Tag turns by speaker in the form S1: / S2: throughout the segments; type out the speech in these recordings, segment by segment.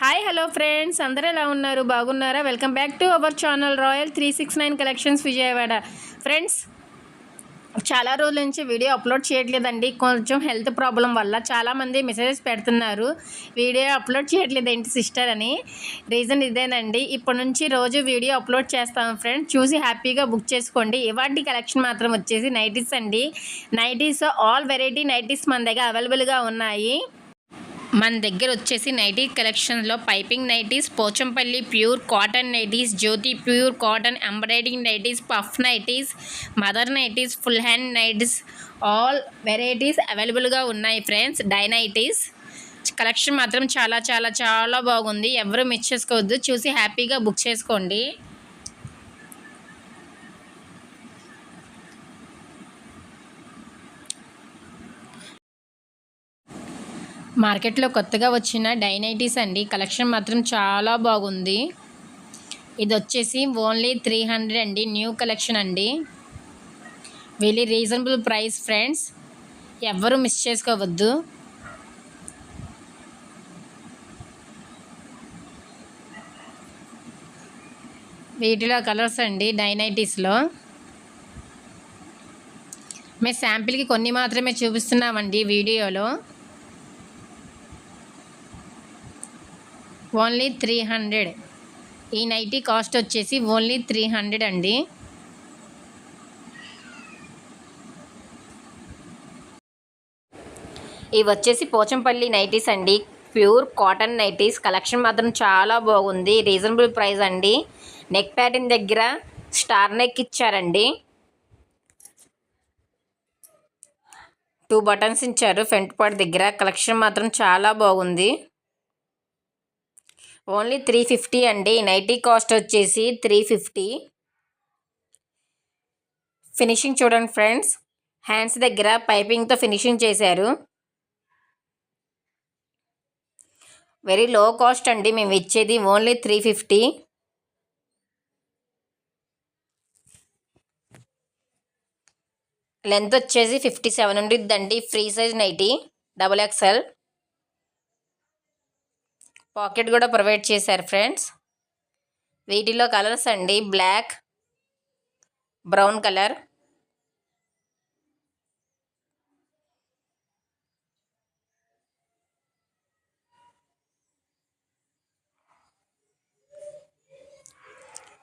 S1: Hi hello friends, అందరూ ఎలా ఉన్నారు? బాగున్నారా? Welcome back to our channel royal 369 collections Vijayawada. Friends, చాలా రోజుల నుంచి వీడియో అప్లోడ్ చేయట్లేదండి. కొంచెం హెల్త్ ప్రాబ్లం వల్ల చాలామంది మెసేజెస్ పెడుతున్నారు, వీడియో అప్లోడ్ చేయట్లేదు ఏంటి సిస్టర్ అని. రీజన్ ఇదేనండి. ఇప్పటి నుంచి రోజు వీడియో అప్లోడ్ చేస్తాము ఫ్రెండ్స్, చూసి హ్యాపీగా బుక్ చేసుకోండి. ఇవాటి కలెక్షన్ మాత్రం వచ్చేసి నైటీస్ అండి. నైటీస్ ఆల్ వెరైటీ నైటీస్ మన దగ్గర అవైలబుల్గా ఉన్నాయి. మన దగ్గర వచ్చేసి నైటీ కలెక్షన్లో piping nighties, Pochampally pure cotton nighties, Jyothi pure cotton embroidering nighties, puff nighties, mother nighties, full hand nighties all varieties అవైలబుల్గా ఉన్నాయి ఫ్రెండ్స్. డై నైటీస్ కలెక్షన్ మాత్రం చాలా చాలా చాలా బాగుంది. ఎవరు మిస్ చేసుకోవద్దు, చూసి హ్యాపీగా బుక్ చేసుకోండి. మార్కెట్లో కొత్తగా వచ్చిన డైనైటీస్ అండి. కలెక్షన్ మాత్రం చాలా బాగుంది. ఇది వచ్చేసి ఓన్లీ 300 అండి. న్యూ కలెక్షన్ అండి. వెరీ రీజనబుల్ ప్రైస్ ఫ్రెండ్స్, ఎవ్వరూ మిస్ చేసుకోవద్దు. వీటిలో కలర్స్ అండి డైనైటీస్లో. మేము శాంపిల్కి కొన్ని మాత్రమే చూపిస్తున్నామండి వీడియోలో. ఓన్లీ 300. ఈ నైటీ కాస్ట్ వచ్చేసి ఓన్లీ 300 అండి. ఇవి వచ్చేసి పోచంపల్లి నైటీస్ అండి. Pure cotton nighties. కలెక్షన్ మాత్రం చాలా బాగుంది. రీజనబుల్ ప్రైస్ అండి. నెక్ ప్యాటర్న్ దగ్గర స్టార్ నెక్ ఇచ్చారండి. 2 బటన్స్ ఇచ్చారు ఫ్రంట్ పార్ట్ దగ్గర. కలెక్షన్ మాత్రం చాలా బాగుంది. ఓన్లీ 350 అండి. నైటీ కాస్ట్ వచ్చేసి 350. ఫినిషింగ్ చూడండి ఫ్రెండ్స్, హ్యాండ్స్ దగ్గర పైపింగ్తో ఫినిషింగ్ చేశారు. వెరీ లో కాస్ట్ అండి మేము ఇచ్చేది. ఓన్లీ 350. లెంత్ వచ్చేసి 57 ఉండిద్దండి. Free size nighty, XXL. Pocket కూడా ప్రొవైడ్ చేశారు ఫ్రెండ్స్. వీటిలో కలర్స్ అండి బ్లాక్, బ్రౌన్ కలర్,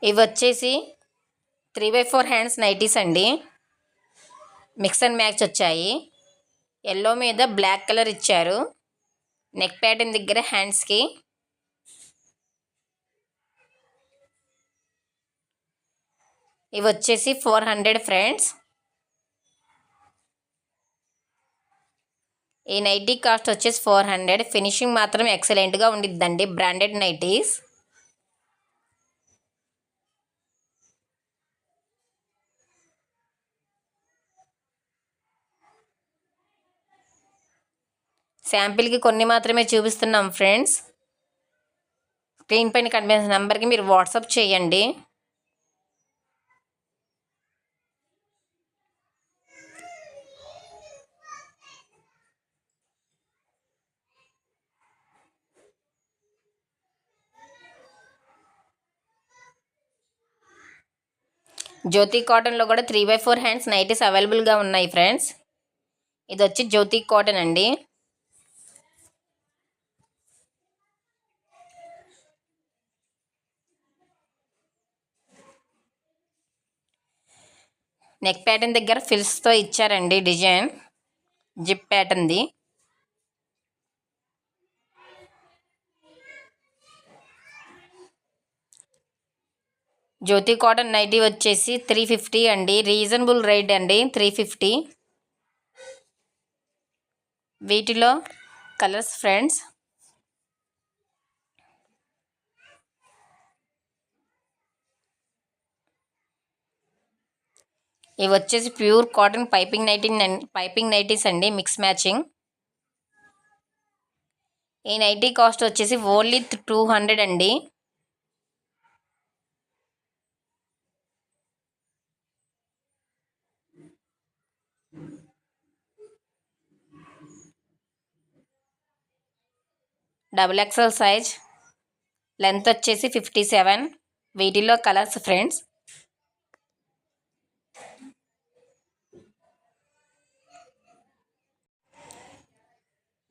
S1: ఇవి వచ్చేసి 3/4 హ్యాండ్స్ నైటీస్ అండి. మిక్స్ అండ్ మ్యాచ్ వచ్చాయి. ఎల్లో మీద బ్లాక్ కలర్ ఇచ్చారు. నెక్ ప్యాటర్న్ దగ్గర హ్యాండ్స్కి. ఇవి వచ్చేసి 400 ఫ్రెండ్స్. ఈ నైటీ కాస్ట్ వచ్చేసి 400. ఫినిషింగ్ మాత్రం ఎక్సలెంట్గా ఉండిద్దండి. Branded nighties. శాంపిల్కి కొన్ని మాత్రమే చూపిస్తున్నాం ఫ్రెండ్స్. స్క్రీన్ పైన కనిపిస్తున్న నెంబర్కి మీరు వాట్సాప్ చేయండి. జ్యోతి కాటన్లో కూడా 3/4 హ్యాండ్స్ నైటీస్ అవైలబుల్గా ఉన్నాయి ఫ్రెండ్స్. ఇది వచ్చి జ్యోతి కాటన్ అండి. నెక్ ప్యాటర్న్ దగ్గర ఫిల్స్తో ఇచ్చారండి డిజైన్, జిప్ ప్యాటర్న్ది. జ్యోతి కాటన్ నైటీ వచ్చేసి 350 అండి. రీజనబుల్ రేట్ అండి 350. వీటిలో కలర్స్ ఫ్రెండ్స్. ఇవి వచ్చేసి ప్యూర్ కాటన్ పైపింగ్ నైటీస్ అండి, మిక్స్ మ్యాచింగ్. ఈ నైటీ కాస్ట్ వచ్చేసి ఓన్లీ 200 అండి. XXL size. లెంత్ వచ్చేసి 57. వీటిలో colours friends,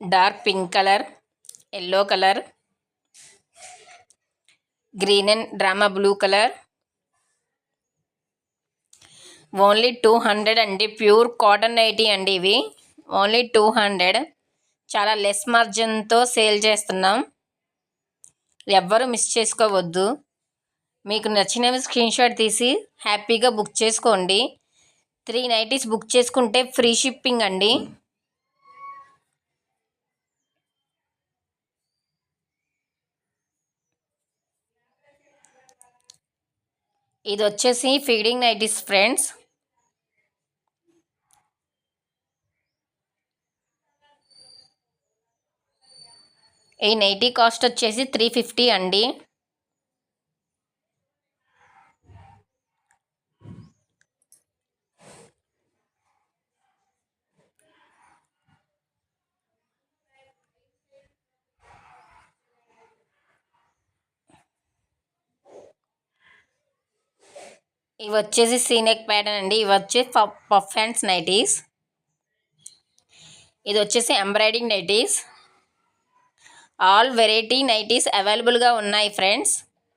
S1: dark pink colour, yellow colour, green and drama blue colour. Only 200 అండి. ప్యూర్ కాటన్ నైటీ అండి ఇవి. ఓన్లీ 200. చాలా లెస్ మార్జిన్తో సేల్ చేస్తున్నాం. ఎవ్వరూ మిస్ చేసుకోవద్దు. మీకు నచ్చినవి స్క్రీన్ షాట్ తీసి హ్యాపీగా బుక్ చేసుకోండి. 3 నైటీస్ బుక్ చేసుకుంటే ఫ్రీ షిప్పింగ్ అండి. ఇది వచ్చేసి ఫీడింగ్ నైటీస్ ఫ్రెండ్స్. ఈ నైటీ కాస్ట్ వచ్చేసి 350 అండి. ఇవి వచ్చేసి సీనెక్ ప్యాటర్న్ అండి. ఇవి వచ్చేసి పఫ్ హ్యాండ్స్ నైటీస్. ఇది వచ్చేసి embroidering nighties. All variety nighties అవైలబుల్గా ఉన్నాయి ఫ్రెండ్స్.